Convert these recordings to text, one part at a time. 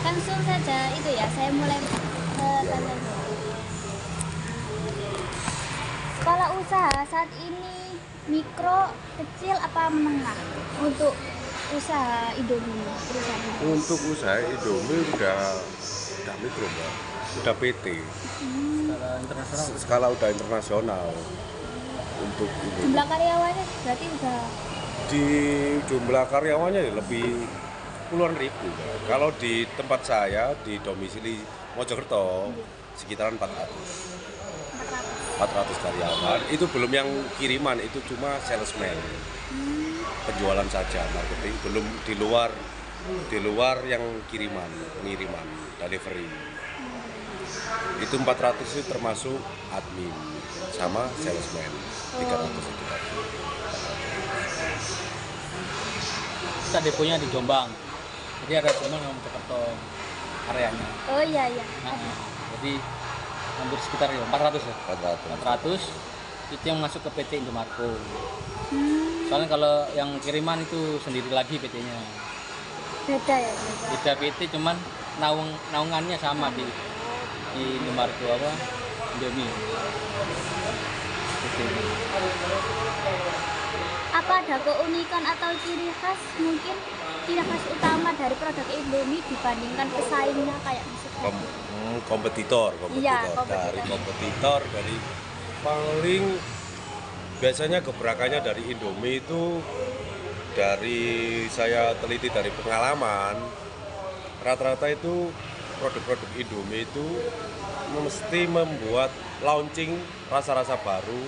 Langsung saja itu ya, saya mulai ke Ya, tanda. Skala usaha saat ini mikro, kecil apa menengah untuk usaha Indomie, perusahaan Indomie? untuk usaha Indomie udah mikro mbak, udah PT, Secara internasional. skala udah internasional. Untuk Indomie Jumlah karyawannya berarti udah di jumlah karyawannya ya lebih puluhan ribu Mbak. Kalau di tempat saya di domisili Mojokerto sekitaran 400 400 karyawan. Itu belum yang kiriman, itu cuma salesman, penjualan saja, marketing, belum di luar yang pengiriman, delivery. Itu 400 itu termasuk admin sama salesman, 300 itu tadi. Kita deponya di Jombang. Jadi ada Jombang sama Mojokerto areanya. oh iya iya. Nah, jadi hampir sekitar ya 400 ya. 400. 400 itu yang masuk ke PT Indomarko. Soalnya kalau yang kiriman itu sendiri lagi PT-nya. Beda ya, beda. Beda PT cuman naungannya sama di Indomarko apa? Indomie. PT-nya. Apa ada keunikan atau ciri khas, mungkin ciri khas utama dari produk Indomie dibandingkan pesaingnya kayak misalkan Kompetitor Iya, dari paling biasanya gebrakannya dari Indomie itu, dari saya teliti dari pengalaman, rata-rata itu produk-produk Indomie itu mesti membuat launching rasa-rasa baru,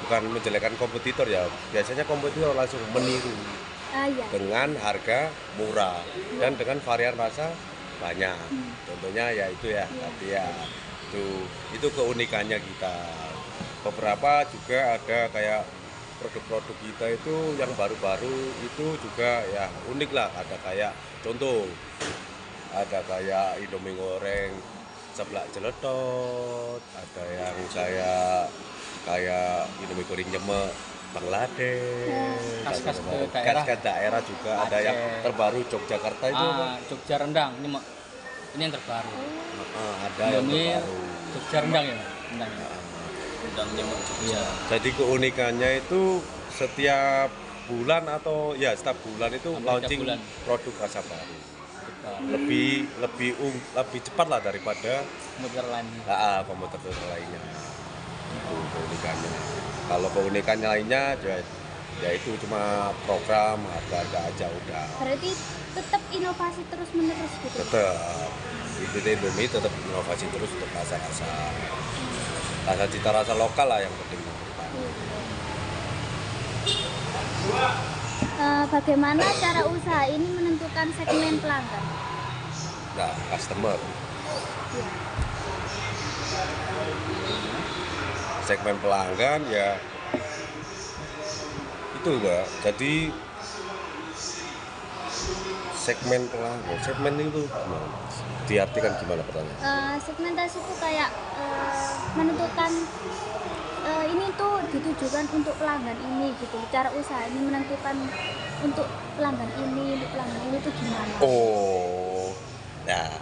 bukan menjelekkan kompetitor ya, biasanya kompetitor langsung meniru iya. dengan harga murah dan dengan varian rasa banyak. Contohnya ya itu ya tadi ya, itu keunikannya kita. Beberapa juga ada kayak produk-produk kita itu yang baru-baru itu juga ya unik lah. Ada kayak contoh, ada kayak Indomie goreng seblak jeletot, ada yang kayak Indomie goreng nyemek Bangladesh, Khas-khas ke daerah. khas daerah juga ada yang Aceh. terbaru Yogyakarta itu apa? Jogja rendang ini yang terbaru. Ada yang Indomie terbaru. Jogja rendang ya, rendang ya. Rendangnya Jogja. Jadi keunikannya itu setiap bulan atau ya setiap bulan itu Hampir launching tiap bulan. produk rasa baru. Lebih cepat lah daripada Motor lainnya. kompetitor lainnya. Itu keunikannya. Kalau keunikannya lainnya ya itu cuma program harga aja udah. Berarti tetap inovasi terus menerus gitu. Tetap itu Indomie tetap inovasi terus untuk rasa-rasa cita rasa lokal lah yang penting. Bagaimana cara usaha ini menentukan segmen pelanggan? Nah, customer. Segmen pelanggan ya itu Mbak. Jadi segmen itu gimana? Diartikan gimana pertanyaan? Segmentasi itu kayak menentukan ini tuh ditujukan untuk pelanggan ini gitu. Cara usaha ini menentukan untuk pelanggan ini tuh gimana? Oh, nah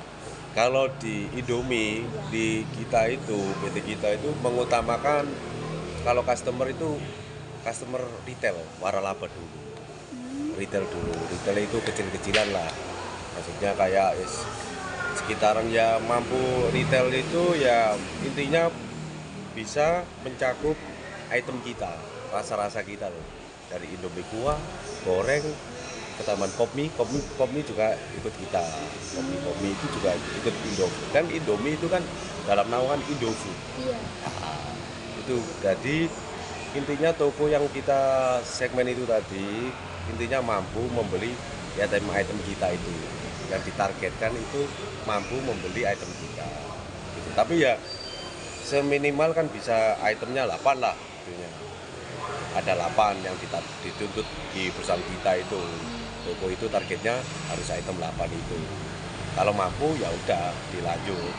kalau di Indomie di kita itu PT kita itu mengutamakan kalau customer retail waralaba dulu. Retail itu kecil-kecilan lah, maksudnya kayak sekitaran ya mampu retail itu ya intinya bisa mencakup item kita, rasa-rasa kita loh, dari Indomie kuah, goreng, ke taman Popmi juga ikut kita, Popmi itu juga ikut Indomie, kan Indomie itu kan dalam naungan Indofood. Iya. Itu jadi intinya toko yang kita segmen itu tadi intinya mampu membeli item kita itu, yang ditargetkan itu mampu membeli item kita gitu. Tapi ya seminimal kan bisa itemnya 8 lah intinya. Ada 8 yang dituntut di perusahaan kita itu, toko itu targetnya harus item 8 itu. Kalau mampu ya udah dilanjut.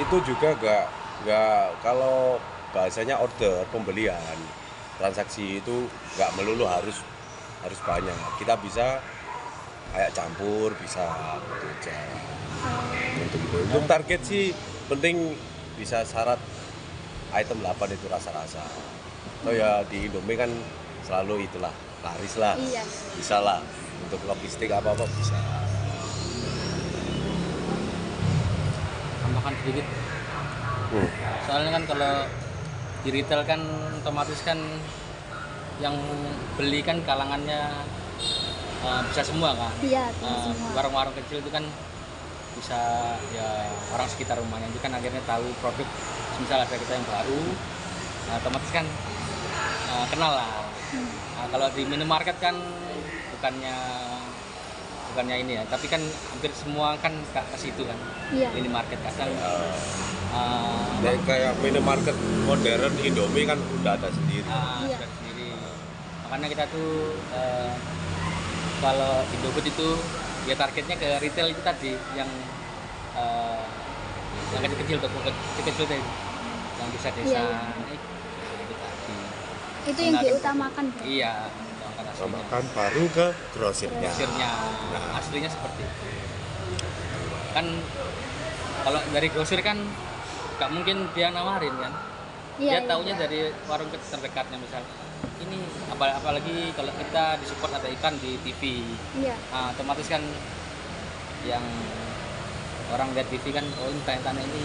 Itu juga nggak kalau bahasanya order pembelian transaksi itu nggak melulu harus banyak. Kita bisa kayak campur bisa gitu aja. Oh, Untuk target sih penting bisa syarat item 8 itu rasa-rasa. Oh ya di Indomie kan selalu itulah laris lah. iya. Bisa lah untuk logistik apa-apa bisa. Tambahkan sedikit. Soalnya kan kalau di retail kan otomatis kan yang beli kan kalangannya bisa semua kan. Iya, Eh, semua. warung-warung kecil itu kan bisa ya orang sekitar rumahnya itu kan akhirnya tahu produk. Misal ada kita yang baru, nah, otomatis kan kenal lah. Nah, kalau di minimarket kan bukannya bukannya ini ya, tapi kan hampir semua kan ke situ kan. Iya. Minimarket kadang Ya, kayak minimarket modern Indomie kan udah ada sendiri. Iya. sudah sendiri. Makanya kita tuh kalau Indofood itu ya targetnya ke retail itu tadi yang kecil-kecil, toko kecil-kecil tadi, yang desa-desa. Iya, iya. Nah, itu tadi. Itu yang Nah, diutamakan, Bro. Iya, utamakan aslinya. Makan baru ke grosirnya. Grosirnya, aslinya seperti itu. Kan kalau dari grosir kan nggak mungkin dia nawarin kan. Iya, Dia taunya dari warung terdekatnya misal. Ini apalagi kalau kita disupport ada iklan di TV. Iya. Nah, otomatis kan yang orang lihat TV kan, oh ini tanya-tanya ini,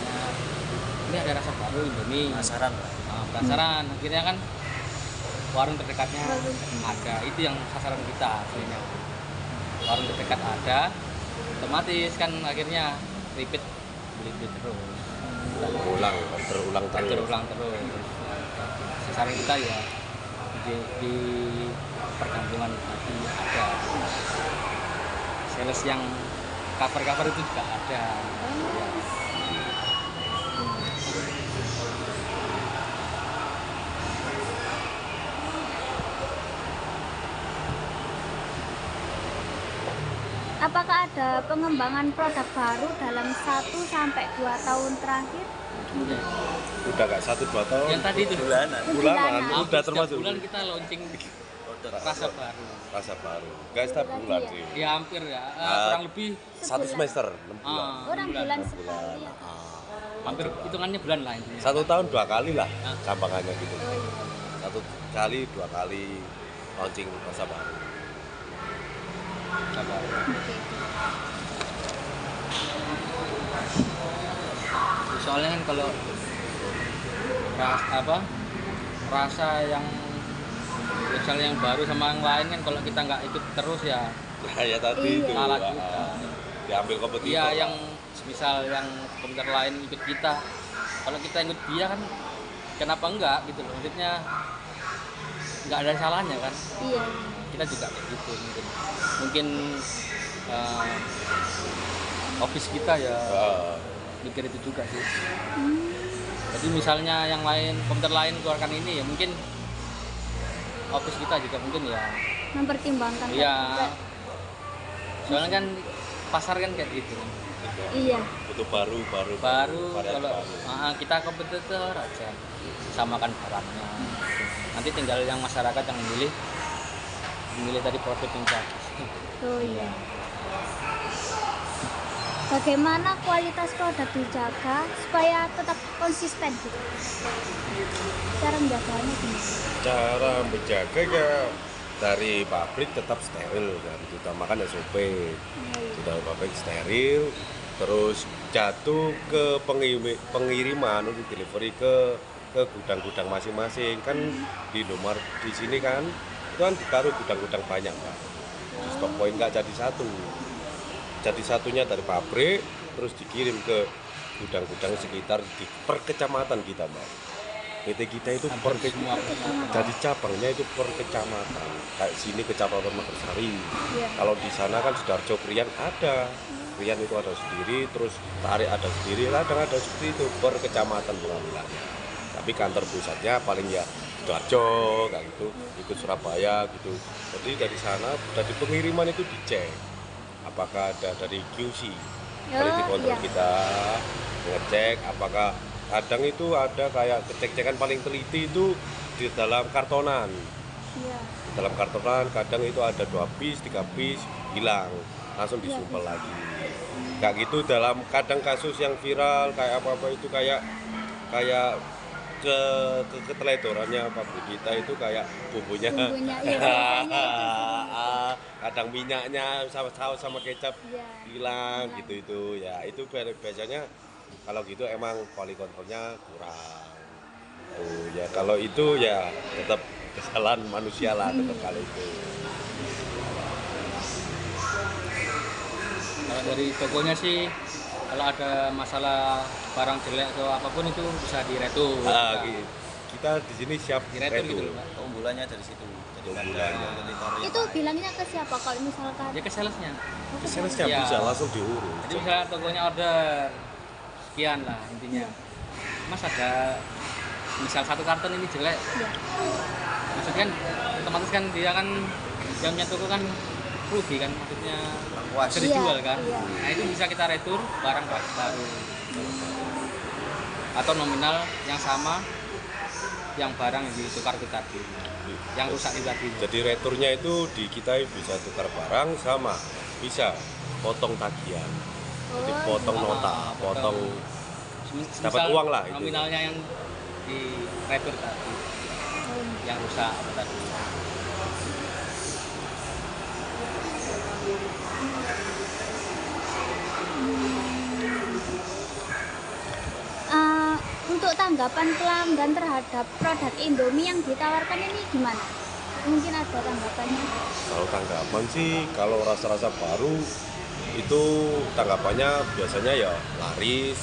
nah, ini ada rasa baru Indomie. Penasaran lah. Nah, penasaran. Akhirnya kan warung terdekatnya Warung. ada, itu yang sasaran kita aslinya. Warung terdekat ada, otomatis kan akhirnya repeat beli terus. Terulang terus. Terulang terus. Sasaran kita ya di perkampungan tadi ada. Sales yang cover itu juga ada. Apakah ada pengembangan produk baru dalam 1 sampai 2 tahun terakhir? Udah gak 1-2 tahun. Yang tadi itu Bulanan. Bulanan Bulanan. udah setiap termasuk bulan kita launching rasa baru. rasa baru. Gak setiap bulan sih. Ya hampir ya, kurang lebih 1 semester 6 bulan. Orang bulan. bulan sekali. hampir hitungannya bulan lah intinya. 1 tahun 2 kali lah Nah. gampangannya gitu. Oh, iya. 1 kali 2 kali launching rasa baru. Rasa baru. Oke. Soalnya kan kalau rasa yang misalnya yang baru sama yang lain kan kalau kita nggak ikut terus ya Nah ya tadi Iya. itu kalah juga. diambil kompetitor. Iya, yang misal yang komputer lain ikut kita, kalau kita ikut dia kan kenapa enggak gitu loh, maksudnya nggak ada salahnya kan, Iya. kita juga kayak gitu mungkin office kita ya Ah, mikir itu juga sih. Jadi misalnya yang lain komputer lain keluarkan ini ya mungkin office kita juga mungkin ya Mempertimbangkan iya, juga. soalnya kan pasar kan kayak gitu kan. Iya. butuh baru varian Kalau baru. kita kompetitor aja samakan barangnya, nanti tinggal yang masyarakat yang memilih tadi produk yang bagus. Oh iya. Bagaimana kualitas produk dijaga supaya tetap konsisten gitu? Cara menjaganya gimana? Cara menjaga ya dari pabrik tetap steril kan, utamakan SOP. Sudah pabrik steril, terus jatuh ke pengiriman untuk delivery ke gudang-gudang masing-masing kan. Di nomor di sini kan itu kan ditaruh gudang-gudang banyak Pak. Stok poin nggak jadi satu, jadi satunya dari pabrik terus dikirim ke gudang-gudang sekitar di per kecamatan kita Mbak. PT kita itu per Semua jadi cabangnya itu per kecamatan. Kayak sini kecamatan Megarsari. Iya. Kalau di sana kan Sidoarjo Krian ada. Krian itu ada sendiri, terus Tarik ada sendiri, kadang ada seperti itu per kecamatan pengambilannya. Tapi kantor pusatnya paling ya Sidoarjo kayak gitu, ikut Surabaya gitu. Jadi dari sana dari pengiriman itu dicek apakah ada dari QC, quality control iya. kita ngecek apakah kadang itu ada kayak cek-cekan paling teliti itu di dalam kartonan Iya. Di dalam kartonan kadang itu ada 2 piece, 3 piece hilang, langsung disumpel lagi. Kayak gitu dalam kadang kasus yang viral kayak apa-apa itu kayak kayak keteledorannya pabrik kita itu kayak bumbunya Bumbunya iya biasanya itu sih. kadang minyaknya sama saus sama kecap Iya. hilang gitu itu ya itu biasanya kalau gitu emang quality controlnya kurang tuh ya kalau itu ya tetap kesalahan manusia lah tetap kalau itu. Kalau dari tokonya sih, kalau ada masalah barang jelek atau apapun itu bisa diretur. Kita di sini siap Diretur gitu retur. loh, Pak. Keunggulannya dari situ. Jadi Keunggulannya. kompetitor yang Itu bilangnya ke siapa kalau misalkan Ya ke salesnya. Salesnya Iya. bisa langsung diurus. Jadi misalnya tokonya order sekian lah intinya. Mas ada misal 1 karton ini jelek, Iya. maksudnya kan otomatis kan dia kan yang punya toko kan rugi kan, maksudnya puas. bisa dijual Iya, kan. iya. Nah itu bisa kita retur barang baru atau nominal yang sama yang barang yang ditukar itu tadi, yang rusak itu tadi. Jadi returnya itu di kita bisa tukar barang sama bisa potong tagihan. Jadi Oh, potong Sama nota, potong dapat misal uang lah itu. nominalnya yang di retur tadi, yang rusak apa tadi. Untuk tanggapan pelanggan terhadap produk Indomie yang ditawarkan ini gimana? Mungkin ada tanggapannya? Kalau tanggapan sih kalau rasa-rasa baru itu tanggapannya biasanya ya laris,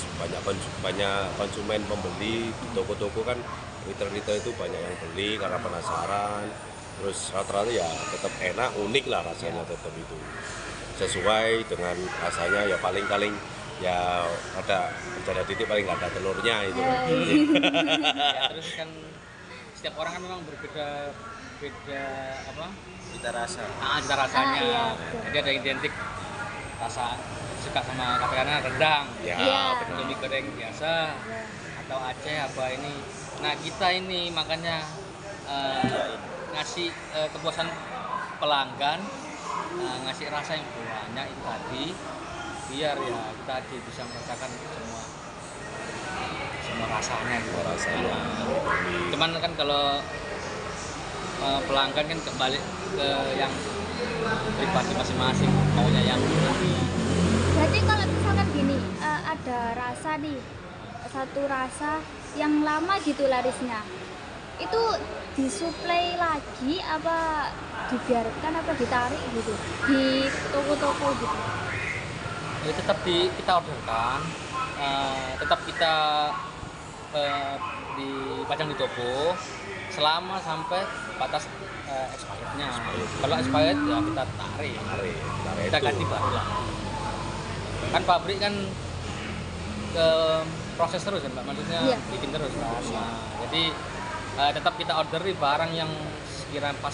banyak konsumen pembeli di toko-toko kan retail itu banyak yang beli karena penasaran. Terus rata-rata ya tetap enak, unik lah rasanya tetap itu. Sesuai dengan rasanya ya paling-paling ya ada titik paling nggak ada telurnya itu. Ya, terus kan setiap orang kan memang berbeda apa kita rasa. cita rasanya. Iya, betul. Jadi ada yang identik rasa suka sama katakanlah rendang, Ya, Iya. benar. Indomie goreng biasa atau Aceh apa ini. Nah kita ini makanya ngasih kepuasan pelanggan, ngasih rasa yang banyak itu tadi, biar ya tadi bisa merasakan semua rasanya gitu. Rasanya. Cuman kan kalau pelanggan kan kembali ke yang pribadi masing-masing, maunya yang Berarti kalau misalkan gini, ada rasa nih, satu rasa yang lama gitu larisnya, itu disuplai lagi apa dibiarkan apa ditarik gitu di toko-toko gitu? ya tetap kita orderkan, tetap kita dipajang di toko selama sampai batas expirednya. Kalau expired ya kita tarik, kita ganti baru lah. Kan pabrik kan proses terus kan Pak, maksudnya Iya. bikin terus kan. Nah, jadi tetap kita orderi barang yang sekiranya pas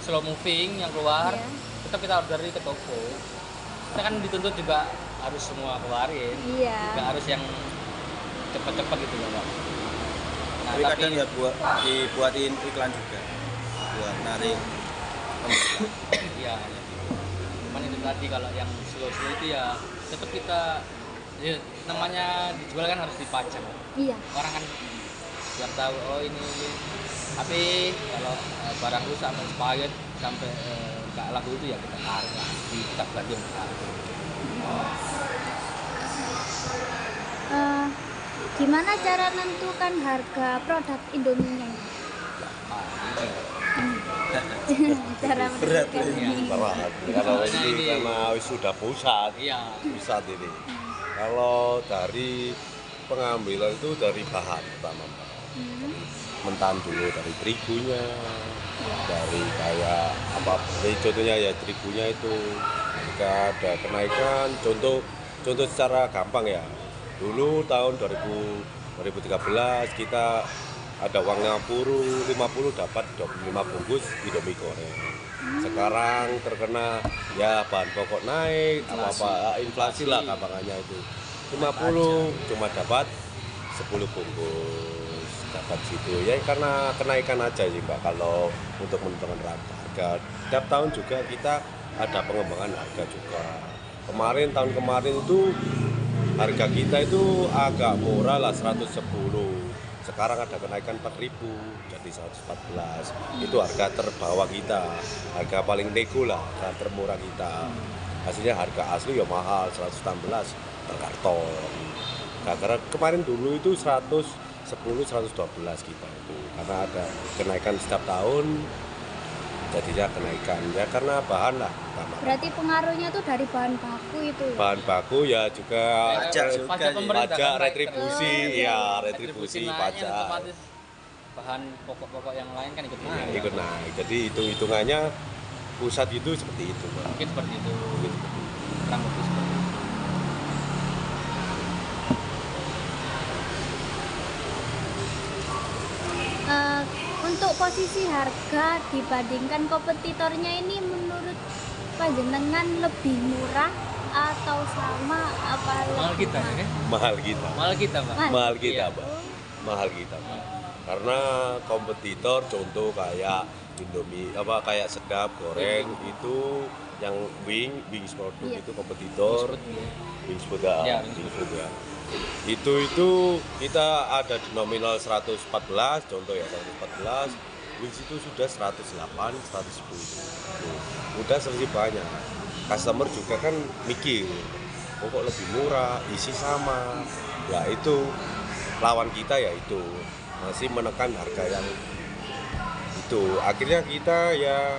slow moving yang keluar, Iya. tetap kita orderi ke toko. Kita kan dituntut juga harus semua keluarin, Iya. nggak harus yang cepet-cepet gitu loh Pak. Nah, Tapi kadang ya dibuatin iklan juga buat narik pembeli. iya, ya. Cuman itu tadi kalau yang slow itu ya tetap kita ya, namanya dijual kan harus dipajang. Iya. Orang kan biar tahu oh ini. Tapi kalau barang rusak sampai expired sampai nggak laku itu ya kita tarik lagi, kita ganti yang baru. Gimana cara menentukan harga produk Indomie-nya? Cara Berat, menentukan ya. ini. Berat. Kalau Soalnya ini ini- karena sudah pusat Iya. ini. Kalau dari pengambilan itu dari bahan pertama, Pak. Mentan dulu dari terigunya, dari kayak apa? Contohnya ya terigunya itu jika ada kenaikan, contoh secara gampang ya. Dulu tahun 2013 kita ada uang 50 dapat 25 bungkus Indomie goreng. Sekarang terkena ya bahan pokok naik, inflasi lah gampangannya itu. 50 cuma dapat 10 bungkus dapat situ ya, karena kenaikan aja sih Mbak. Kalau untuk menentukan harga tiap tahun juga kita ada pengembangan harga juga. Tahun kemarin itu harga kita itu agak murah lah, 110. Sekarang ada kenaikan 4.000 jadi 114. Itu harga terbawah kita, harga paling nego lah, harga termurah kita. Hasilnya harga asli ya mahal, 116 per karton. Nah, karena kemarin dulu itu 110, 112 kita itu, karena ada kenaikan setiap tahun, jadinya kenaikan ya karena bahan lah utama. Berarti pengaruhnya tuh dari bahan baku itu ya? Bahan baku ya juga Pajak juga sih. pemerintah pajak, kan naik retribusi terus. ya, Retribusi retribusi naiknya pajak otomatis bahan pokok-pokok yang lain kan ikut nah, naik. ikut naik. Jadi hitung-hitungannya pusat itu seperti itu Pak. Mungkin seperti itu. Mungkin seperti itu. Kurang lebih seperti itu. Untuk posisi harga dibandingkan kompetitornya ini menurut panjenengan lebih murah atau sama apa Mahal lebih kita ya kan? Mahal kita. Mahal kita, Pak. Mahal kita, Iya. Pak. Mahal kita, Pak. Karena kompetitor contoh kayak Indomie kayak sedap goreng itu yang Wings produk Iya. itu kompetitor. Wings Food ya. Ya, Wings Food ya. Itu kita ada di nominal 114 contoh ya, 114. Wings itu sudah 108, 110. Tuh, udah selisih banyak. Customer juga kan mikir, kok lebih murah, isi sama. Ya itu lawan kita ya itu masih menekan harga yang itu. Akhirnya kita ya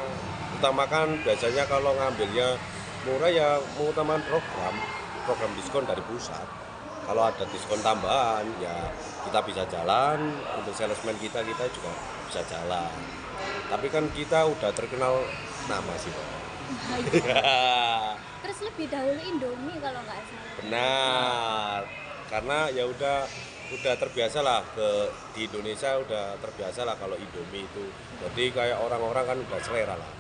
utamakan, biasanya kalau ngambilnya murah ya mengutamakan program diskon dari pusat. Kalau ada diskon tambahan ya kita bisa jalan, untuk salesman kita juga bisa jalan. Tapi kan kita udah terkenal nama sih Pak. Terus lebih dahulu Indomie kalau nggak salah. Benar, karena ya udah terbiasa lah di Indonesia, udah terbiasa lah kalau Indomie itu. Jadi kayak orang-orang kan udah selera lah.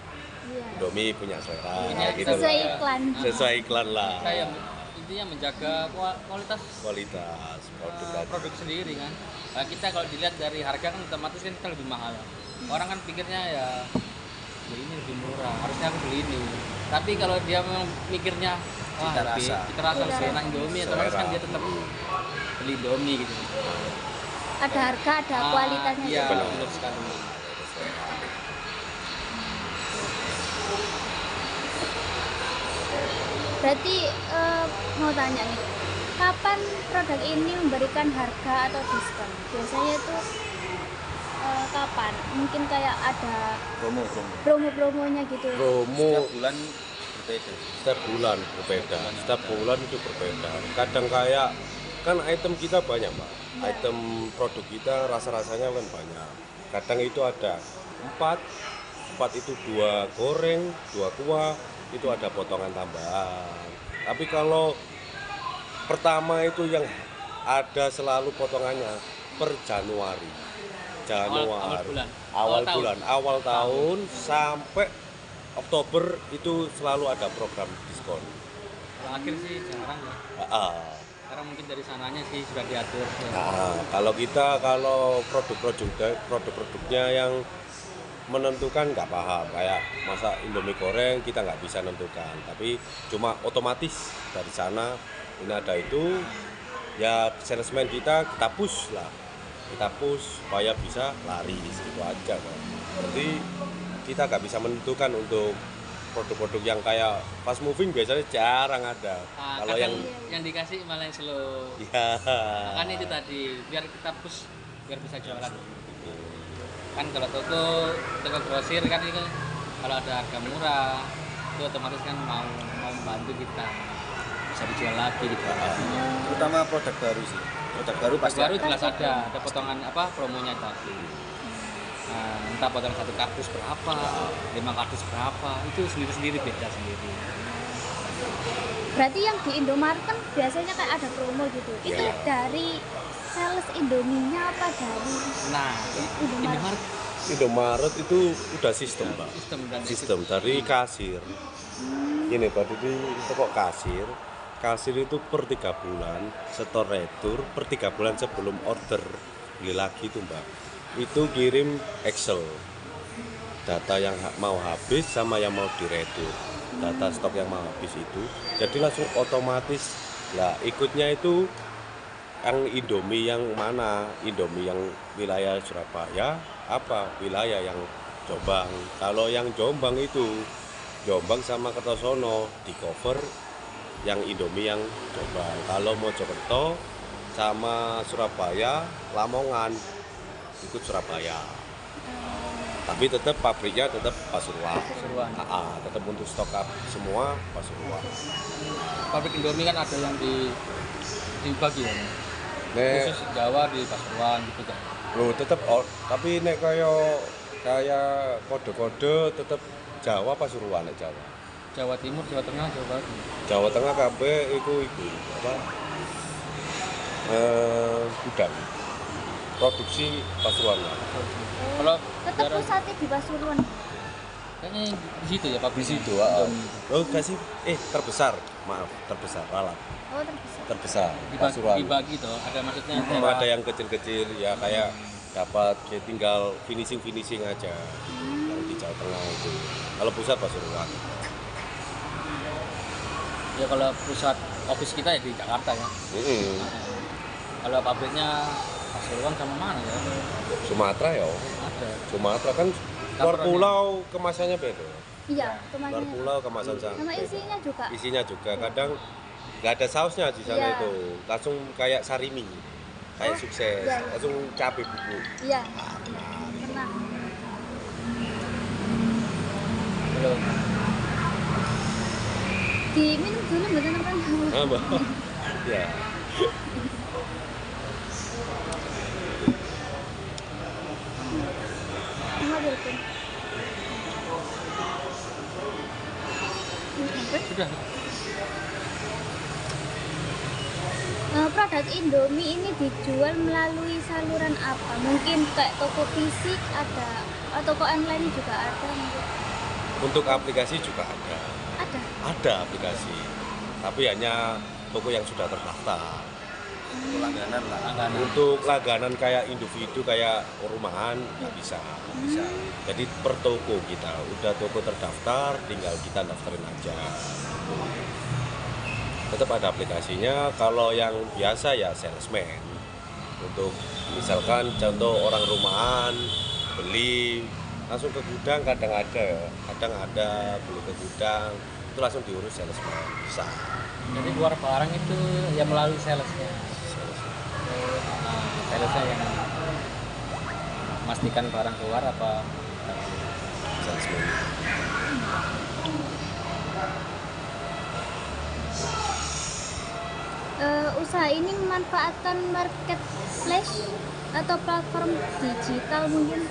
Iya. Indomie punya selera Punya gitu Sesuai lah. iklan. Sesuai iklan lah. Kayak intinya menjaga kualitas Kualitas produk tadi. produk sendiri kan. Nah, kita kalau dilihat dari harga kan otomatis kan kita lebih mahal. Orang kan pikirnya ya beli ini lebih murah, harusnya aku beli ini. Tapi kalau dia memang mikirnya wah Cita lebih rasa. cita rasa lebih enak Indomie, otomatis kan Selera. dia tetap beli Indomie gitu. Ada harga, ada kualitasnya Iya, juga. benar sekali. Berarti mau tanya nih, kapan produk ini memberikan harga atau diskon? Biasanya itu kapan? Mungkin kayak ada promo promo-promonya gitu. Promo setiap bulan berbeda. setiap bulan berbeda, setiap bulan itu berbeda. Kadang kayak kan item kita banyak Pak, Ya. item produk kita rasa-rasanya kan banyak. Kadang itu ada 4 itu 2 goreng, 2 kuah, itu ada potongan tambahan. Tapi kalau pertama itu yang ada selalu potongannya per Januari. Awal bulan. Awal tahun sampai Oktober itu selalu ada program diskon. Kalau akhir sih jarang ya. Ah, Karena mungkin dari sananya sih sudah diatur. nah, kalau produk-produknya yang menentukan nggak paham, kayak masa Indomie goreng kita nggak bisa menentukan, tapi cuma otomatis dari sana ini ada itu ya, salesman kita push supaya bisa laris, itu aja kan. Berarti kita nggak bisa menentukan untuk produk-produk yang kayak fast moving, biasanya jarang ada. Kalau yang yang dikasih malah yang slow. ya Kan itu tadi biar kita push biar bisa jualan. Kan kalau toko grosir kan itu kalau ada harga murah itu otomatis kan mau membantu kita bisa dijual lagi gitu. Terutama produk baru sih. Produk baru pasti Baru ada. jelas ada potongan promonya tadi. Nah, entah potongan 1 kardus berapa, 5 kardus berapa, itu sendiri beda sendiri. Berarti yang di Indomaret kan biasanya kayak ada promo gitu. Itu Iya. dari sales Indominya apa dari Nah, Indomaret Indomaret itu udah sistem Pak. sistem dan Dari kasir. Gini Pak, di toko kasir itu per 3 bulan, setor retur per 3 bulan sebelum order beli lagi tuh Mbak, itu kirim Excel data yang mau habis sama yang mau diretur, data stok yang mau habis itu, jadi langsung otomatis lah. Ikutnya itu yang Indomie yang mana, Indomie yang wilayah Surabaya apa wilayah yang Jombang. Kalau yang Jombang itu Jombang sama Kertosono di cover yang Indomie yang Jombang. Kalau Mojokerto sama Surabaya, Lamongan ikut Surabaya. Tapi tetap pabriknya tetap Pasuruan. Tetap untuk stok up semua Pasuruan. Pabrik Indomie kan ada yang dibagi ya. Khusus Jawa di Pasuruan gitu kan. Loh tetap tapi nek kayak kode-kode tetap Jawa Pasuruan nek Jawa. Jawa Timur, Jawa Tengah, Jawa Barat. Jawa Tengah kabeh iku apa? Gudang. Produksi Pasuruan. Kalau Tetap pusatnya di Pasuruan. kayaknya di situ ya pabrik Di situ. Oh kasih terbesar. Maaf, terbesar ralat. Oh, terbesar. Terbesar Pasuruan. Dibagi toh, ada maksudnya Ada yang kecil-kecil ya kayak dapat tinggal finishing aja yang di Jawa Tengah itu. Kalau pusat Pasuruan. ya kalau pusat office kita ya di Jakarta ya. Kalau pabriknya Pasuruan sama mana ya? Sumatera ya. Ada. Sumatera kan luar pulau kemasannya beda. Iya, Luar kemasannya. pulau kemasan Sama beda. isinya juga. Isinya juga kadang nggak ada sausnya di sana Iya. itu, langsung kayak sarimi, kayak Oh, sukses, iya. langsung cabai bubuk. Iya. Pernah. Belum. Diminum dulu nggak teman-teman? Mbak. Ya. Ambil pun. Sudah. Produk Indomie ini dijual melalui saluran apa? Mungkin kayak toko fisik ada, atau toko online juga ada mungkin. Untuk aplikasi juga ada. Ada. Ada aplikasi, tapi hanya toko yang sudah terdaftar. Langganan lah. Langganan. Untuk langganan kayak individu kayak rumahan nggak bisa. Jadi per toko kita, udah toko terdaftar, tinggal kita daftarin aja. Tetap ada aplikasinya. Kalau yang biasa ya salesman. Untuk misalkan contoh orang rumahan beli langsung ke gudang, kadang ada beli ke gudang itu langsung diurus salesman bisa. Jadi keluar barang itu ya melalui salesnya. Salesnya yang memastikan barang keluar apa Salesman. Usaha ini memanfaatkan marketplace atau platform digital mungkin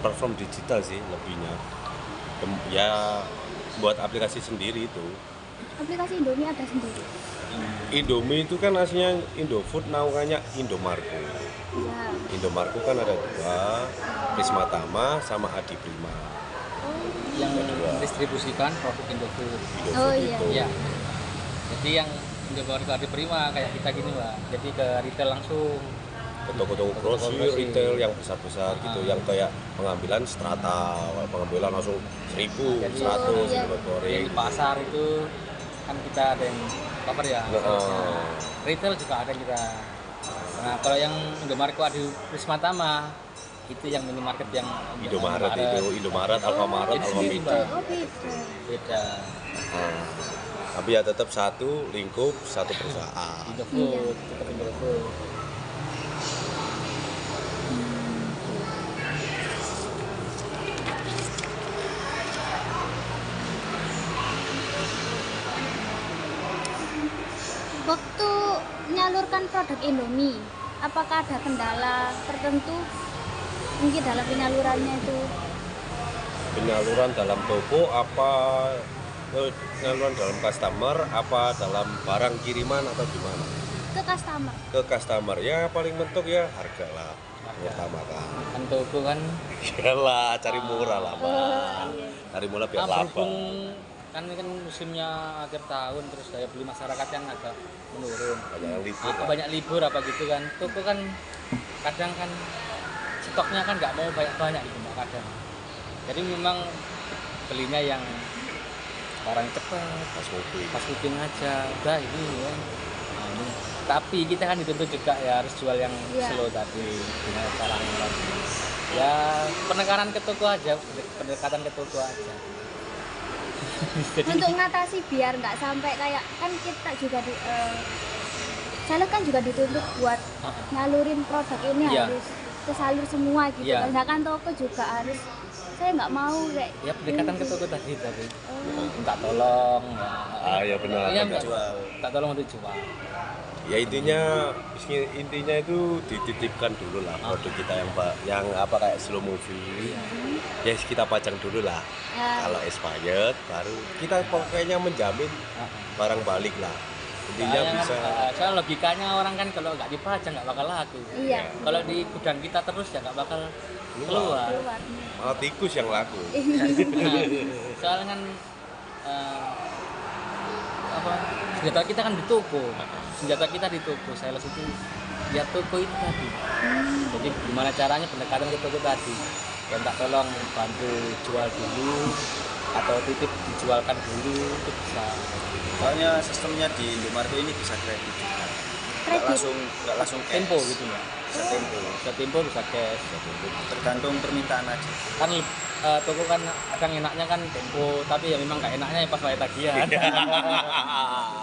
Platform digital sih lebihnya. Ya buat aplikasi sendiri itu. aplikasi Indomie ada sendiri. Indomie itu kan aslinya Indofood, naungannya Indomarko. Ya. Indomarko kan ada dua, Prisma Tama sama Adi Prima. yang Kedua. distribusikan produk Indofood. Indofood Oh, iya. itu. Iya. Jadi yang Indofood ada prima kayak kita gini lah. Jadi ke retail langsung. Ke toko-toko grosir, retail yang besar-besar gitu, yang kayak pengambilan strata, pengambilan langsung 1.000, Jadi, 100, iya. buat goreng. Yang di pasar itu kan kita ada yang cover ya. Nah, Retail juga ada kita. Nah kalau yang Indomarko ada Prisma Tama itu yang minimarket yang Indomaret itu, Indomaret, Alfamaret, Jadi Alfamidi. sendiri, Mbak. Oh, beda. Beda. Nah, tapi ya tetap satu lingkup, satu perusahaan. Indofood, tetap Indofood. Waktu menyalurkan produk Indomie, apakah ada kendala tertentu mungkin dalam penyalurannya itu? Penyaluran dalam toko apa penyaluran dalam customer apa dalam barang kiriman atau gimana? Ke customer. Ke customer ya paling mentok ya harga lah utamakan. Kan toko kan Iyalah cari murah lah Pak. Cari murah biar laba. berhubung kan ini kan musimnya akhir tahun, terus daya beli masyarakat kan agak menurun. Banyak yang libur. Banyak libur apa gitu kan. Toko kan kadang kan stoknya kan nggak mau banyak gitu Mbak, kadang. Jadi memang belinya yang barang cepat, pas moving aja, udah ini ya. Nah, ini. Tapi kita kan dituntut juga ya harus jual yang slow tadi, dengan cara yang tadi. Ya pendekatan ke toko aja, pendekatan ke toko aja. Jadi, Untuk ngatasi biar nggak sampai kayak kan kita juga sales kan juga dituntut buat ngalurin produk ini Iya. harus kesalur semua gitu. Iya. Sedangkan toko juga harus, saya nggak mau kayak ya pendekatan ke toko tadi minta tolong Ya benar. ya, benar. minta tolong untuk jual. Ya intinya itu dititipkan dulu lah produk kita yang apa kayak slow movie. Ya kita pajang dulu lah. Ya. Kalau expired baru kita pokoknya menjamin barang balik lah. Intinya bisa. Soalnya logikanya orang kan kalau nggak dipajang nggak bakal laku. Iya. Kalau di gudang kita terus ya nggak bakal keluar. Keluar. Malah tikus yang laku. Nah, soalnya kan apa senjata kita kan di toko, sales itu ya toko itu tadi. Jadi gimana caranya pendekatan ke toko tadi, ya minta tolong bantu jual dulu atau titip dijualkan dulu itu bisa. Soalnya sistemnya di Indomaret ini bisa kredit juga. Kredit? Nggak langsung cash. Tempo gitu ya, bisa tempo bisa cash. Tergantung permintaan aja. Kan toko kan kadang enaknya kan tempo, tapi ya memang nggak enaknya ya pas bayar tagihan.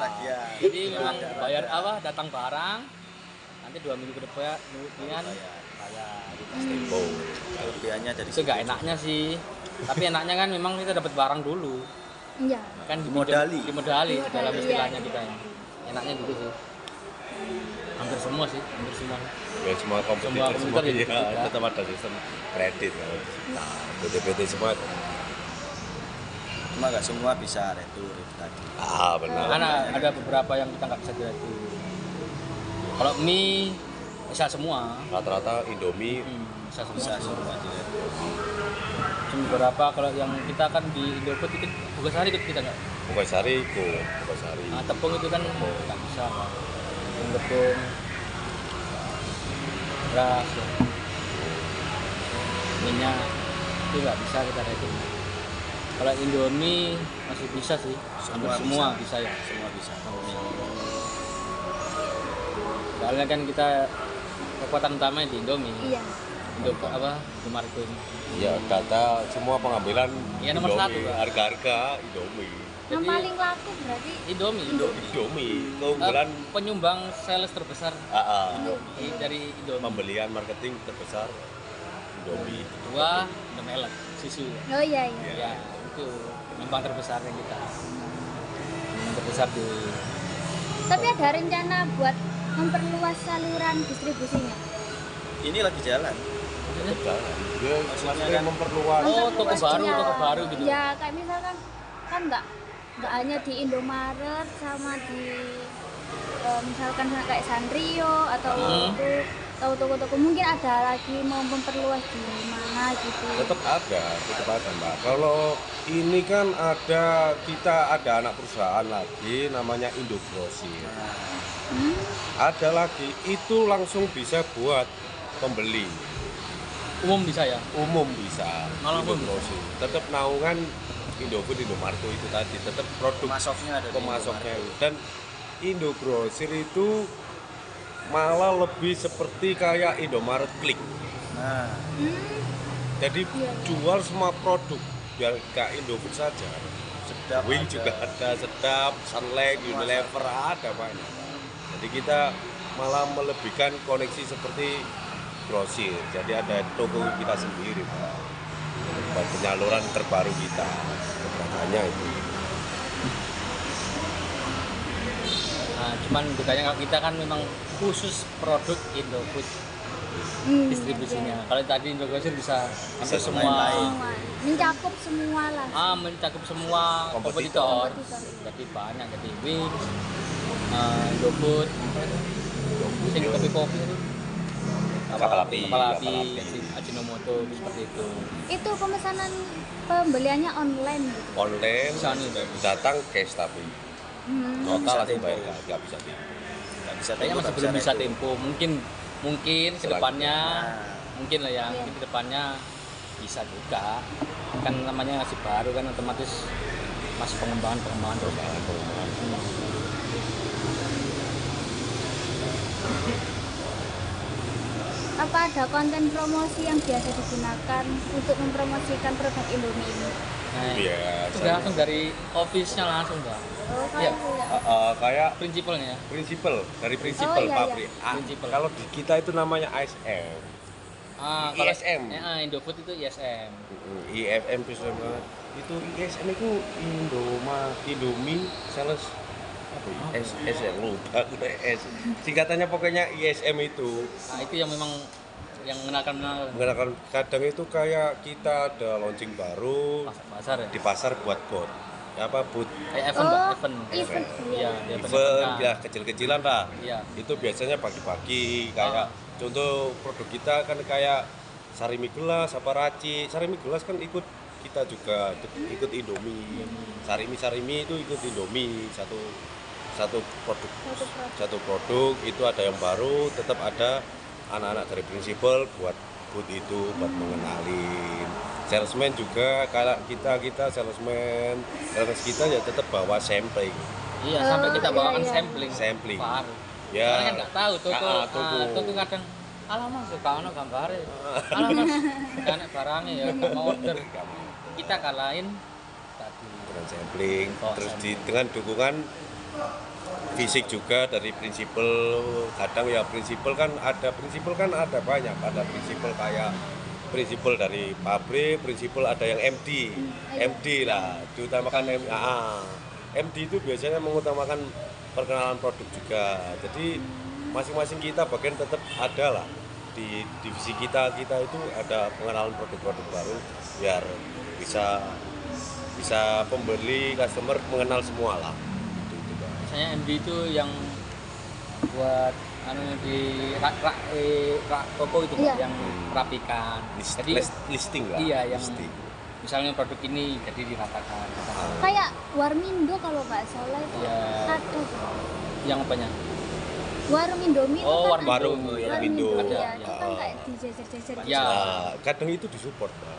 Tagihan. Jadi memang bayar apa datang barang, nanti 2 minggu ke depan bayar Tempo. Kelebihannya dari itu nggak enaknya sih, tapi enaknya kan memang kita dapat barang dulu Iya. kan Dimodali. dimodali dalam Iya. istilahnya kita ini enaknya gitu sih, hampir semua Ya semua kompetitor kompetitor semua gitu juga. tetap ada sistem kredit. Nah, PT-PT semua. Cuma nggak semua bisa retur itu tadi. Benar. Karena ada beberapa yang kita nggak bisa diretur. Kalau mie bisa semua, Rata-rata Indomie bisa Bisa semua. semua diretur. Cuma beberapa kalau yang kita kan di Indofood itu bukan sehari kita nggak. Pokoknya Nah, tepung itu kan nggak bisa. Tepung beras, ya. Minyak itu nggak bisa kita retur. Kalau Indomie masih bisa sih, hampir semua bisa ya. Semua bisa. Soalnya kan kita kekuatan utamanya di Indomie. Iya. Indomaret ini. ya data semua pengambilan Ya, nomor Indomie. satu, Pak. Harga-harga Indomie. Yang Jadi- paling laku berarti Indomie. Indomie keunggulan Penyumbang sales terbesar dari Indomie. pembelian marketing terbesar Indomie. Dua, Indomelek, susu. oh iya iya. Ya, itu penyumbang terbesar yang kita. Yang terbesar di Tapi ada rencana buat memperluas saluran distribusinya. Ini lagi jalan. Berjalan. Dia maksudnya kan- memperluas. Oh, toko baru gitu. Ya kayak misalkan kan nggak hanya di Indomaret sama di misalkan kayak Sanrio atau itu atau toko-toko mungkin ada lagi mau memperluas di mana gitu. Tetap ada Mbak. Kalau ini kan kita ada anak perusahaan lagi namanya Indogrosir. Ada lagi itu langsung bisa buat pembeli umum bisa ya. umum bisa. Malah umum Indogrosir. Tetap naungan Indofood, Indomaret itu tadi tetap produk Pemasoknya ada di pemasoknya Indomaret. dan Indogrosir itu malah lebih seperti kayak Indomaret Klik. Nah, Jadi Iya. jual semua produk biar gak Indofood saja. sedap Wing ada. juga ada, Sedap, Sunlight, Semua Unilever ada banyak. Jadi kita malah melebihkan koneksi seperti grosir. Jadi ada toko kita sendiri, Pak. Buat penyaluran terbaru kita. Makanya itu. Nah, cuman bedanya kalau kita kan memang khusus produk Indofood distribusinya. Kalau tadi Indogrosir bisa hampir Bisa semua. lain-lain. Semua. Mencakup semua lah. Mencakup semua Kompetitor. kompetitor. Jadi banyak, jadi Wings, Indofood, sing kopi itu. kapal api, kapal api, Ajinomoto seperti itu. Itu pemesanan pembeliannya online gitu. Online, Bisa nih. datang cash tapi Nggak total bisa langsung tempo. bayar nggak bisa tempo. Nggak bisa Kayaknya tempo, masih nggak belum bisa repo. tempo. Mungkin Selanjutnya. kedepannya Nah. mungkin lah ya, Iya. mungkin kedepannya bisa juga. Kan namanya masih baru kan, otomatis masih pengembangan terus. Apa ada konten promosi yang biasa digunakan untuk mempromosikan produk Indomie ini? Nah, Iya, itu udah langsung dari office-nya langsung, Mbak. Oh, Iya. kayak gitu ya. Kayak Prinsipalnya. prinsipal dari prinsipal Oh, iya, pabrik. iya. Ah, Prinsipal. kalau di kita itu namanya ISM. Kalau ISM. Indofood itu ISM. IFM itu sudah banget. Itu ISM itu Indomie Sales apa ya? S ya lupa S. Singkatannya pokoknya ISM itu. Nah, itu yang memang yang mengenalkan Menggunakan kadang itu kayak kita ada launching baru pasar ya. di pasar buat bot. Apa booth Event, Mbak, Oh, event. event. Iya, di event Nah, ya kecil-kecilan lah. Iya. Itu biasanya pagi-pagi kayak contoh produk kita kan kayak Sarimi Gelas, apa Raci. Sarimi Gelas kan ikut kita juga ikut Indomie. Sarimi itu ikut Indomie satu produk Satu produk. satu produk itu ada yang baru, tetap ada anak-anak dari prinsipal buat booth itu buat mengenalin. Salesman juga kalau kita salesman kita ya tetap bawa sampling. Iya, sampai kita iya, bawakan iya. sampling. Baru. Ya. Karena kan nggak tahu toko. Toko. Kadang alah mas suka ono gambare. Alah mas suka nek barangnya ya nggak mau order. Kita kalahin tadi. Dengan sampling, Oh, terus sampling. dengan dukungan fisik juga dari prinsipal. Kadang ya prinsipal kan ada banyak, ada prinsipal kayak prinsipal dari pabrik, prinsipal ada yang MD, MD lah, diutamakan MD itu biasanya mengutamakan perkenalan produk juga. Jadi masing-masing kita bagian tetap ada lah di divisi kita itu ada pengenalan produk-produk baru biar bisa pembeli customer mengenal semua lah. Itu, Bang. Misalnya MD itu yang buat di rak toko itu Pak, Iya. yang rapikan. Jadi Listing lah. iya yang listing. misalnya produk ini jadi diratakan. Kayak Warmindo kalau nggak salah itu Iya. ada. Yang apanya? Warung Indomie itu Oh, kan warung ada. Warmindo. Warmindo, ya. Ada. Itu kan kayak dijejer-jejer gitu. Ya. Nah, kadang itu disupport, Pak.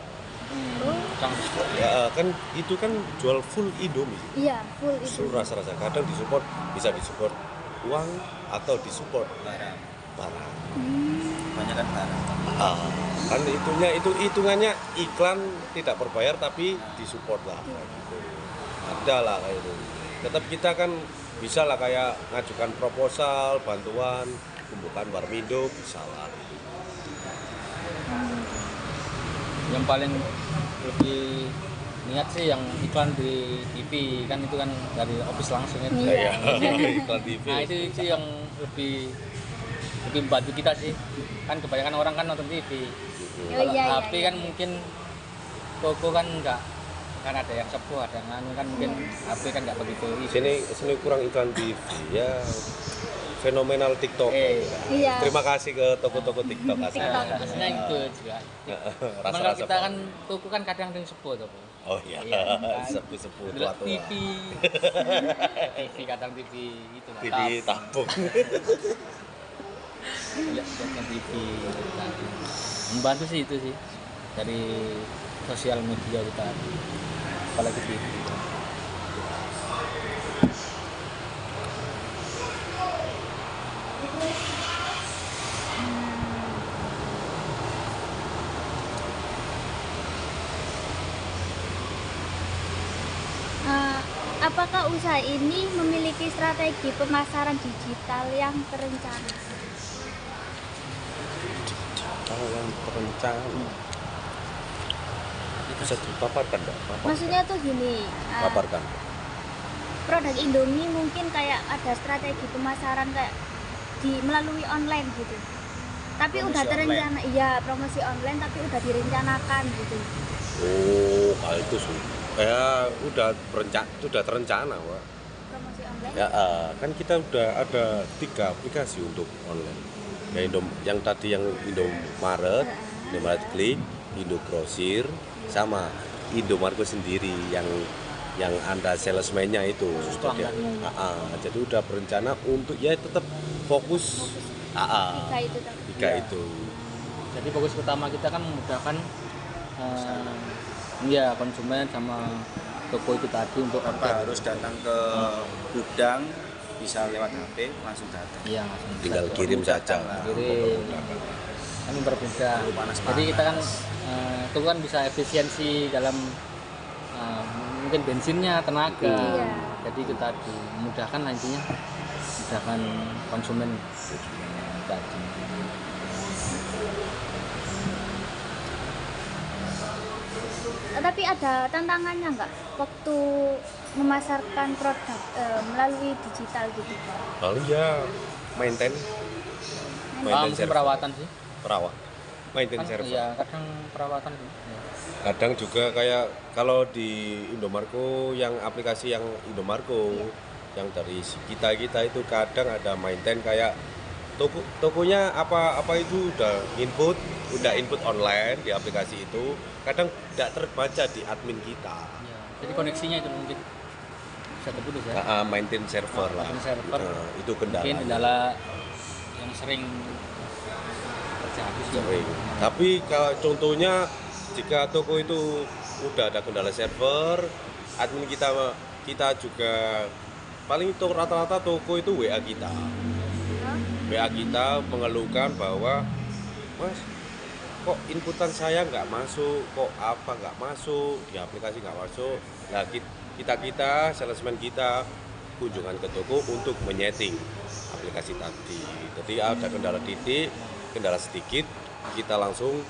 Oh. Ya, kan itu kan jual full Indomie. Iya, full itu. Rasa-rasa kadang disupport bisa disupport uang atau disupport Barang. barang. Banyak kan barang. Kan itu hitungannya iklan tidak berbayar tapi disupport lah kayak gitu. Ada lah kayak itu. Tetap kita kan bisa lah kayak ngajukan proposal, bantuan, pembukaan Warmindo bisa lah. Yang paling lebih niat sih yang iklan di TV kan, itu kan dari office langsung itu. Iya. Iklan TV. Nah itu yang lebih membantu kita sih, kan kebanyakan orang kan nonton TV. Oh, Kalau iya, HP iya, kan mungkin toko kan enggak, kan ada yang sepuh, ada yang anu kan, mungkin HP kan enggak begitu. Sini kurang iklan TV ya. Fenomenal TikTok. Iya. Terima kasih ke toko-toko TikTok asli. Aslinya itu juga. Cuman kalau Rasa-rasa kita kan toko kan kadang yang sepuh tuh. Oh iya, Iya, kan. sepuh-sepuh Dilihat tua-tua. TV, TV kadang TV itu lah. TV tampung. Lihat TV gitu kan. Membantu sih itu sih dari sosial media kita, apalagi TV. Apakah usaha ini memiliki strategi pemasaran digital yang terencana? Kalau yang terencana bisa dipaparkan nggak? Maksudnya tuh gini, Paparkan. produk Indomie mungkin kayak ada strategi pemasaran kayak melalui online gitu. Tapi Promosi udah terencana, iya promosi online tapi udah direncanakan gitu. Oh, kalau itu ya sudah terencana, Pak. Promosi online? Ya, kan kita udah ada 3 aplikasi untuk online. Ya yang tadi yang Indomaret, Indomaret Klik, Indogrosir, sama Indomarko sendiri yang Anda salesman-nya itu. Jadi, jadi udah berencana untuk ya tetap fokus Tiga itu tadi. tiga Ya. itu. Jadi fokus utama kita kan memudahkan ya konsumen sama toko itu tadi untuk tanpa order. harus datang ke gudang, bisa lewat HP langsung datang. Iya, langsung bisa Tinggal ke- kirim saja. kirim. Kan mempermudah. Jadi kita kan itu kan bisa efisiensi dalam mungkin bensinnya, tenaga. Iya. Jadi itu tadi memudahkan lah intinya, memudahkan konsumen tadi. Tapi ada tantangannya nggak waktu memasarkan produk melalui digital gitu? Paling ya maintain Mungkin server. perawatan sih. Maintain Kan server. iya, kadang perawatan sih. Ya. Kadang juga kayak kalau di Indomarko yang aplikasi yang Indomarko yang dari kita itu kadang ada maintain kayak tokonya apa itu udah input online di aplikasi itu, kadang tidak terbaca di admin kita. Iya. Jadi koneksinya itu mungkin bisa terputus ya. Maintain server lah. Maintain server. Itu kendala. Mungkin kendala yang sering terjadi sih. Sering. Tapi kalau contohnya jika toko itu udah ada kendala server, admin kita juga paling itu rata-rata toko itu WA kita. WA kita mengeluhkan bahwa Mas, kok inputan saya nggak masuk, kok apa nggak masuk, di aplikasi nggak masuk. Nah kita salesman kita kunjungan ke toko untuk menyeting aplikasi tadi. Jadi ada kendala titik, kendala sedikit, kita langsung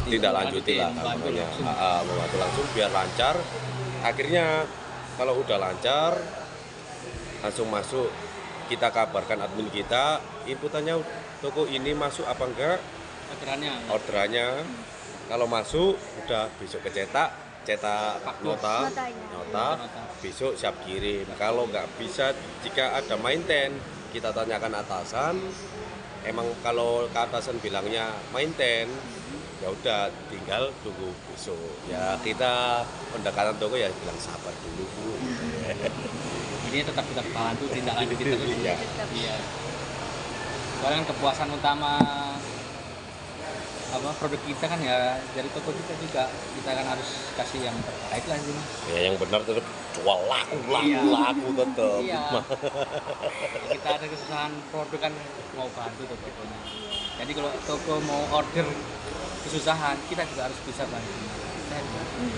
tindak lanjuti lah namanya, membantu langsung biar lancar. Akhirnya kalau udah lancar langsung masuk, kita kabarkan admin kita inputannya toko ini masuk apa enggak, orderannya. Kalau masuk udah besok cetak nota, besok siap kirim. Kalau nggak bisa, jika ada maintain kita tanyakan atasan. Emang kalau ke atasan bilangnya maintain, ya udah tinggal tunggu besok. Ya kita pendekatan toko ya bilang sabar dulu Bu. Ini tetap kita bantu tindak lanjut terus. Iya. Iya. Soalnya kan kepuasan utama produk kita kan ya dari toko kita juga, kita kan harus kasih yang terbaik lah ini. Ya yang benar tetap jual laku tetap. Iya. Kita ada kesusahan produk kan mau bantu tokonya. Jadi kalau toko mau order kesusahan, kita juga harus bisa bantu.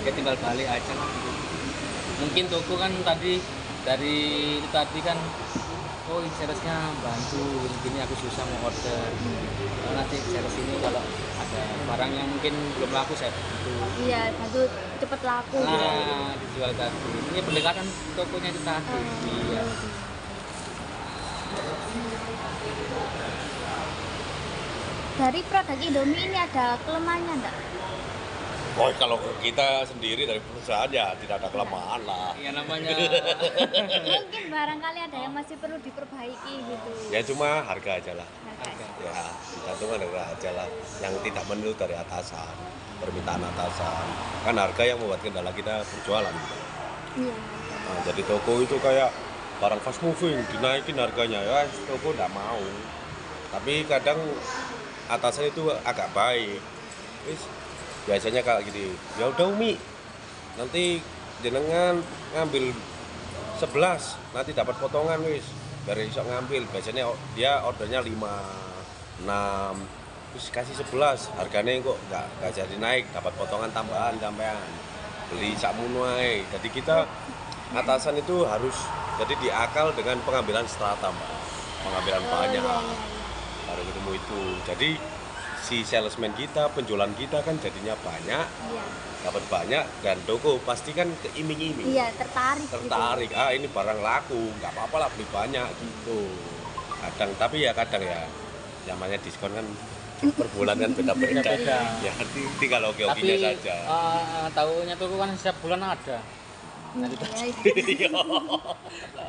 Ya tinggal balik aja lah. Mungkin toko kan tadi kan, oh ini salesnya bantu, gini aku susah mau order. Nanti sales ini kalau ada barang yang mungkin belum laku saya bantu. Iya, bantu cepet laku. Nah, dijual tadi. Ini pendekatan tokonya itu tadi. Iya. Dari produk Indomie ini ada kelemahannya enggak? Oh kalau kita sendiri dari perusahaan ya tidak ada kelemahan lah. Iya namanya. Mungkin barangkali ada yang masih perlu diperbaiki gitu. Ya cuma harga aja lah. Harga. Ya tergantung harga aja lah. Yang tidak menurut dari atasan, permintaan atasan. Kan harga yang membuat kendala kita berjualan. Iya. Nah, jadi toko itu kayak barang fast moving, dinaikin harganya, ya toko tidak mau. Tapi kadang atasan itu agak baik. Biasanya kayak gini, ya udah Umi, nanti jenengan ngambil 11, nanti dapat potongan wis, biar iso ngambil. Biasanya dia ordernya 5, 6, terus kasih 11, harganya kok nggak jadi naik, dapat potongan tambahan sampean, beli sakmono ae. Jadi kita atasan itu harus jadi diakal dengan pengambilan strata Mbak, pengambilan banyak, baru ketemu itu. Jadi si salesman kita, penjualan kita kan jadinya banyak, Iya. dapat banyak, dan toko pasti kan keiming-iming, Iya, tertarik. tertarik. Ini barang laku, nggak apa-apa lah beli banyak gitu. Kadang, tapi ya kadang ya, namanya diskon kan per bulan kan beda-beda. Beda-beda. Ya tinggal oke-okenya Tapi saja. tahunya toko kan setiap bulan ada. Gitu. Iya.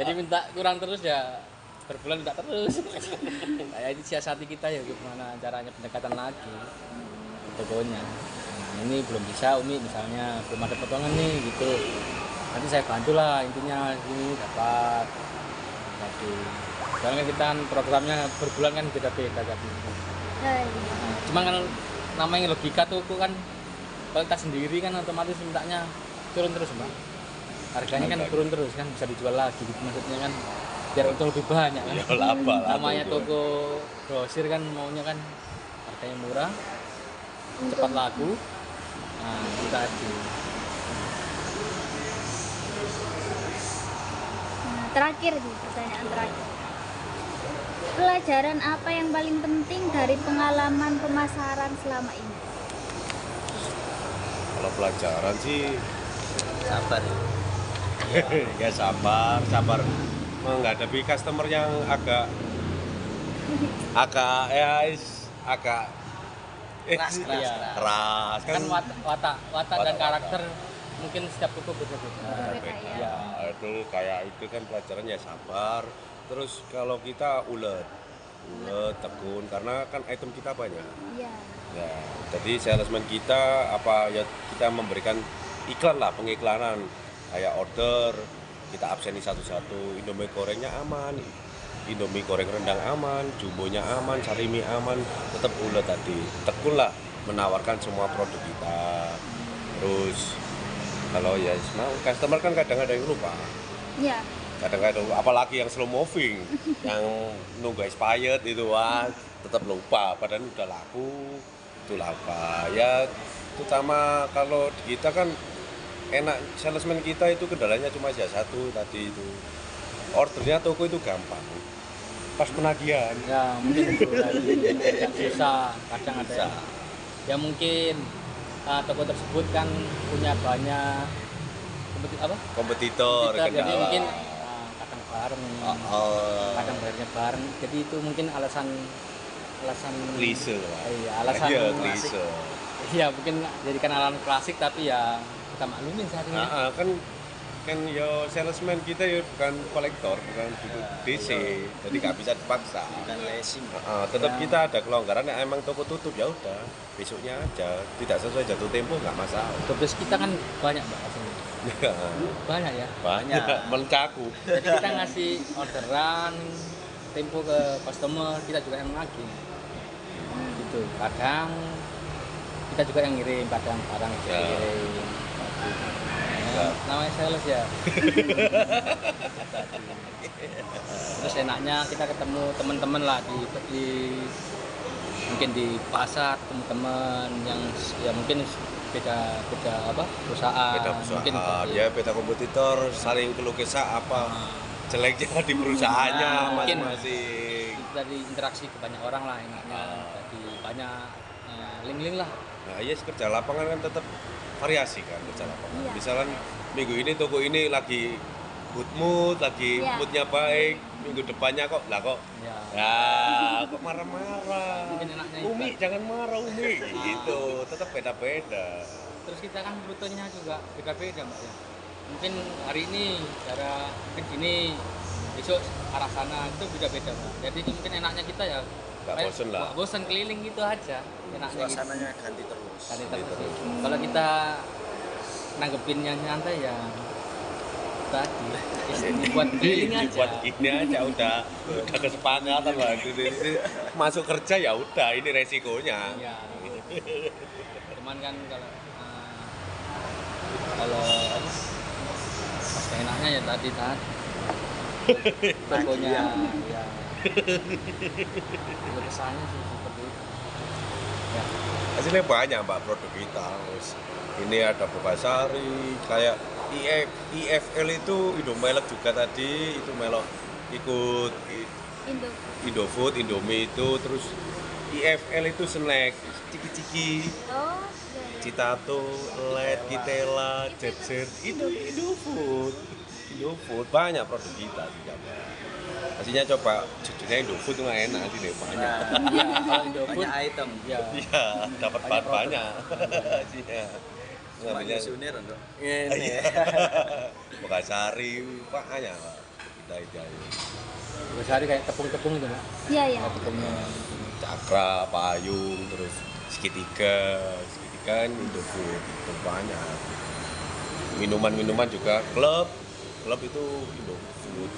Jadi minta kurang terus ya per bulan enggak terus. Kayak ini siasati kita ya gimana caranya pendekatan lagi tokonya. Nah, ini belum bisa Umi misalnya belum ada potongan nih gitu. Nanti saya bantu lah intinya ini dapat. Tapi soalnya kita kan programnya per bulan kan beda-beda tapi. Iya. Nah, cuma kan namanya logika toko kan kalau kita sendiri kan otomatis mintanya turun terus Mbak. Harganya kan turun terus kan bisa dijual lagi gitu maksudnya kan biar untung lebih banyak kan. Ya laba lah. Namanya toko grosir kan maunya kan harganya murah, cepat laku. Nah, itu tadi. Nah, terakhir nih pertanyaan terakhir. Pelajaran apa yang paling penting dari pengalaman pemasaran selama ini? Kalau pelajaran sih Sabar. ya sabar menghadapi customer yang agak Keras. Iya. keras Kan watak dan karakter mungkin setiap toko beda-beda. Beda-beda, Ya. Itu kayak itu kan pelajarannya sabar. Terus kalau kita ulet tekun karena kan item kita banyak. Iya. Ya, jadi salesman kita apa ya kita memberikan iklan lah, pengiklanan kayak order kita abseni satu-satu. Indomie gorengnya aman, Indomie goreng rendang aman, jumbonya aman, sarimi aman, tetap ulet tadi. Tekun lah menawarkan semua produk kita. Terus kalau ya mau customer kan kadang ada yang lupa. Iya. Kadang-kadang apalagi yang slow moving, yang nunggu expired itu wah tetap lupa padahal udah laku itu apa ya terutama kalau di kita kan enak salesman kita itu kendalanya cuma aja satu tadi itu ordernya toko itu gampang pas penagihan Ya mungkin itu tadi agak susah kadang ada Susah. ya mungkin toko tersebut kan punya banyak kompetitor jadi kendala. mungkin kadang bareng kadang bayarnya bareng jadi itu mungkin alasan klise lah. iya alasan Iya, klasik. klise. Iya mungkin jadikan alasan klasik tapi ya kita maklumin saat ini. Kan ya salesman kita ya bukan kolektor, bukan DC, jadi nggak bisa dipaksa. Bukan lesim. Tetap Ya. kita ada kelonggaran yang emang toko tutup ya udah besoknya aja tidak sesuai jatuh tempo nggak masalah. Tugas kita kan banyak Mbak aslinya. Banyak ya. Banyak mencakup. Jadi kita ngasih orderan tempo ke customer kita juga yang nagih. Gitu. Kadang kita juga yang ngirim kadang barang kita Ya. kirim. Ya. Namanya sales ya. Terus enaknya kita ketemu teman-teman lah di mungkin di pasar teman-teman yang ya mungkin beda perusahaan. Beda Mungkin perusahaan, ya beda kompetitor, saling keluh kesah apa jeleknya di perusahaannya Nah, mungkin masing-masing. dari interaksi ke banyak orang lah enaknya. Jadi banyak link-link lah. Nah, iya kerja lapangan kan tetap variasi kan kerja lapangan. Iya. Misalnya minggu ini toko ini lagi good mood, lagi Iya. moodnya baik, minggu depannya kok Ya. ya kok marah-marah. Mungkin enaknya Umi itu. jangan marah Umi gitu, tetap beda-beda. Terus kita kan rutenya juga beda-beda Mbak ya. Mungkin hari ini cara mungkin gini, besok arah sana itu beda-beda Mbak. Jadi mungkin enaknya kita ya Nggak bosen lah. nggak bosen keliling gitu aja. Enaknya gitu. Suasananya ganti terus. Kali terus. Kalau kita nanggepinnya nyantai ya tadi buat keliling aja. Dibuat gini aja udah kesepakatan lah. Masuk kerja ya udah ini resikonya. Iya. Cuman kan kalau pas enaknya ya tadi tokonya ya kesannya sih seperti itu ya. Hasilnya banyak mbak produk kita. Terus ini ada Bukasari, kayak IFL itu Indomelek juga tadi itu melok ikut Indo. Indofood, Indomie itu terus IFL itu snack ciki-ciki, Oh, iya. Citato, Let, Kitela, Jet itu Indofood banyak produk kita sih Mbak. Aslinya coba jadinya Indofood itu nggak enak sih deh banyak. Ya, kalau Indofood Banyak item. ya Iya dapat Banyak bahan produk. banyak. Iya. Cuma Ngambilnya souvenir untuk ini Bukasari banyak Pak. kita itu aja. Sehari kayak tepung-tepung gitu, Mbak. Iya, iya. Kayak tepungnya. Cakra, payung, terus segitiga kan Indofood itu banyak. Minuman juga klub itu Indofood.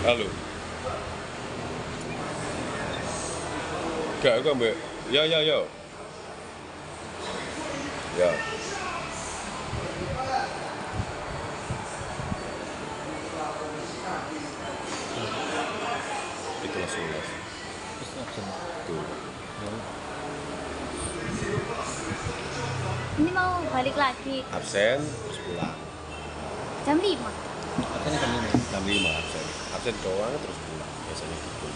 Halo. Gak, aku ambek. Ya. Ya. Itu langsung. Terus option. Tuh. Ini mau balik lagi Absen terus pulang. jam 5. Optionnya jam 5. Jam 5 absen doang terus pulang biasanya gitu.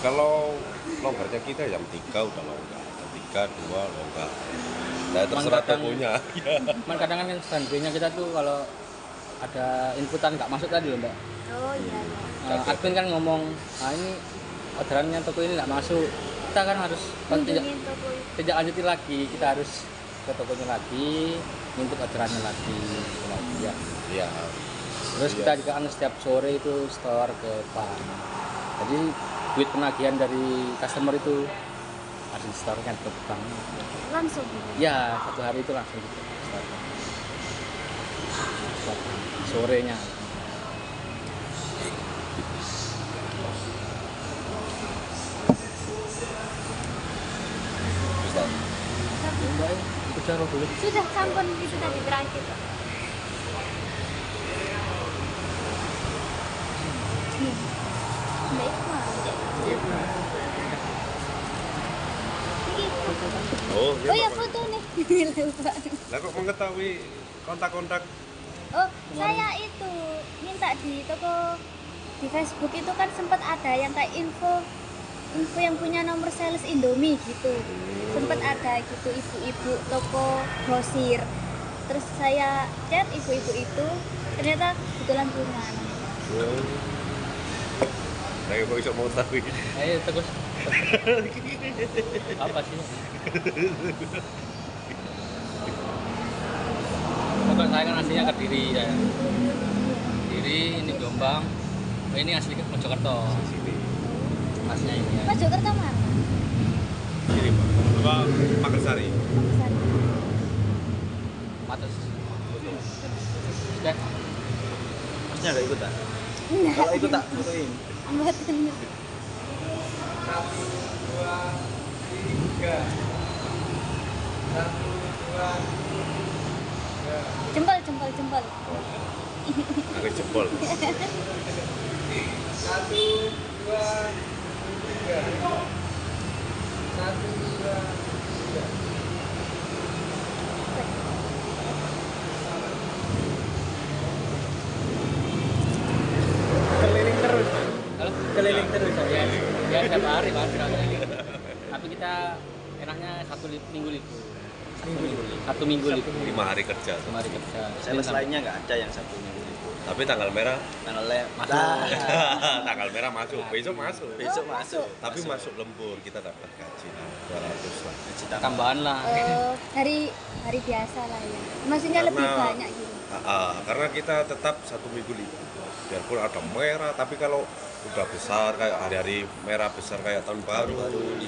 Kalau longgarnya kita jam 3 udah longgar, jam 3, 2 longgar. Nah, terserah tokonya. Cuman kadang kan standby-nya kita tuh kalau ada inputan nggak masuk tadi loh, Mbak. Oh iya. Admin kan ngomong, ini orderannya toko ini nggak masuk. Kita kan harus Kunjungin toko itu. tidak lanjutin lagi, kita harus ke tokonya lagi, ngintip orderannya lagi, gitu lagi ya. Iya. Terus Iya. kita juga kan setiap sore itu store ke bank. Jadi duit penagihan dari customer itu harus di store kan ke bank. Langsung gitu. Ya, satu hari itu langsung gitu. Store. Sorenya. Terus tak? Mbak, udah roh dulu. Sudah sampun itu tadi terakhir. Mbak Iqbal. Oh, Oh ya foto nih. Lupa. Lah kok mengetahui kontak-kontak? Oh, saya itu minta di toko di Facebook itu kan sempat ada yang kayak info yang punya nomor sales Indomie gitu. Sempat ada gitu ibu-ibu toko grosir. Terus saya chat ibu-ibu itu, ternyata kebetulan punya. Oh. Lah kok iso mau tahu iki? Ayo terus. Apa sih? Pokoknya saya kan aslinya Kediri ya. Kediri ini Jombang. Oh, ini asli Mojokerto. Sini. Aslinya ini ya. Mas Jokerto mana? Sini, Pak. Apa Makassari? Makassar. Matus. Sudah. Masnya nggak ikut tak? Enggak. Kalau ikut tak fotoin. Mboten. Jempol. Aku jempol. Keliling terus. Halo? Keliling terus. Ya, ya setiap hari Pak. Tapi kita enaknya minggu libur. Satu minggu libur. 5 hari kerja. 5 hari kerja. Sales lainnya nggak ada yang Sabtu Minggu libur. Tapi tanggal merah, Tanggalnya Masuk. tanggal merah masuk. Besok masuk. Besok Oh, masuk. Tapi masuk lembur kita dapat gaji 200 lah. Gaji tambah. Tambahan lah. Hari biasa lah ya. Maksudnya lebih Karena- banyak gitu. Karena kita tetap 1 minggu libur. Biarpun ada merah, tapi kalau udah besar kayak hari-hari merah besar kayak tahun baru,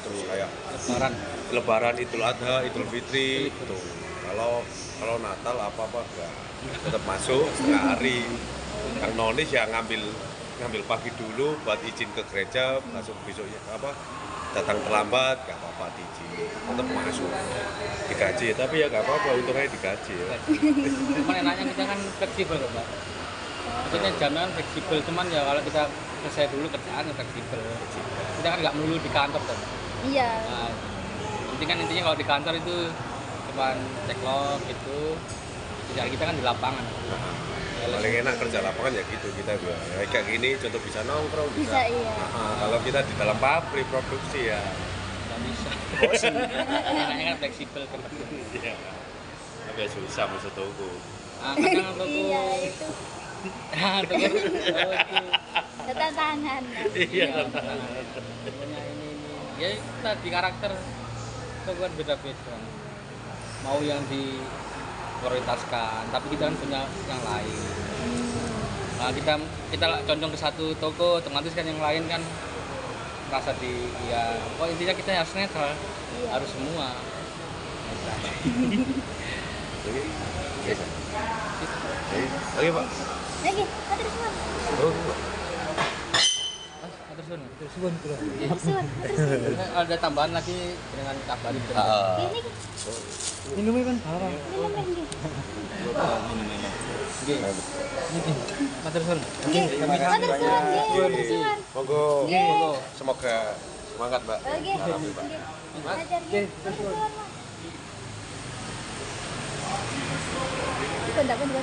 terus kayak Lebaran. Lebaran, Idul Adha, Idul Fitri gitu. Kalau Natal apa-apa enggak. Tetap masuk setengah hari. Kang Nonis ya ngambil pagi dulu buat izin ke gereja, masuk besoknya datang terlambat nggak apa-apa diizin, tetap masuk digaji, tapi ya nggak apa-apa untungnya digaji ya. Cuman enaknya kita kan fleksibel kok, Mbak. Maksudnya jamnya kan fleksibel, cuman ya kalau kita selesai dulu kerjaan ya fleksibel. Kita kan nggak melulu di kantor kan. Iya. Nah, intinya kalau di kantor itu cuman ceklos gitu. Kerjaan kita kan di lapangan. Paling enak kerja lapangan ya gitu kita ya kayak gini contoh bisa nongkrong Bisa, iya. Kalau kita di dalam pabrik produksi ya Nggak bisa. Bosen. Enaknya kan fleksibel kan. iya tapi ya susah maksud toko. Nah, kadang toko Iya itu. toko Tanda tangan. Iya. Pokoknya ini. Ya tadi karakter toko kan beda-beda. Mau yang di prioritaskan, tapi kita kan punya yang lain. Nah, kita condong ke satu toko, otomatis kan yang lain kan merasa ya, intinya kita harus netral, Iya. harus semua. Oke. Oke, Pak. Lagi, matur suwun. Terus suwun. Matur suwun. Ada tambahan lagi dengan kabarin. Ini Minumnya kan? minum lagi. Nggih. Matur suwun. Nggih, matur suwun nggih. Matur suwun. Monggo. Nggih. Semoga semangat, Mbak. Oke. Alhamdulillah, Pak. Nggih. Ajar nggih. Matur suwun, Mas. Itu ndak pun juga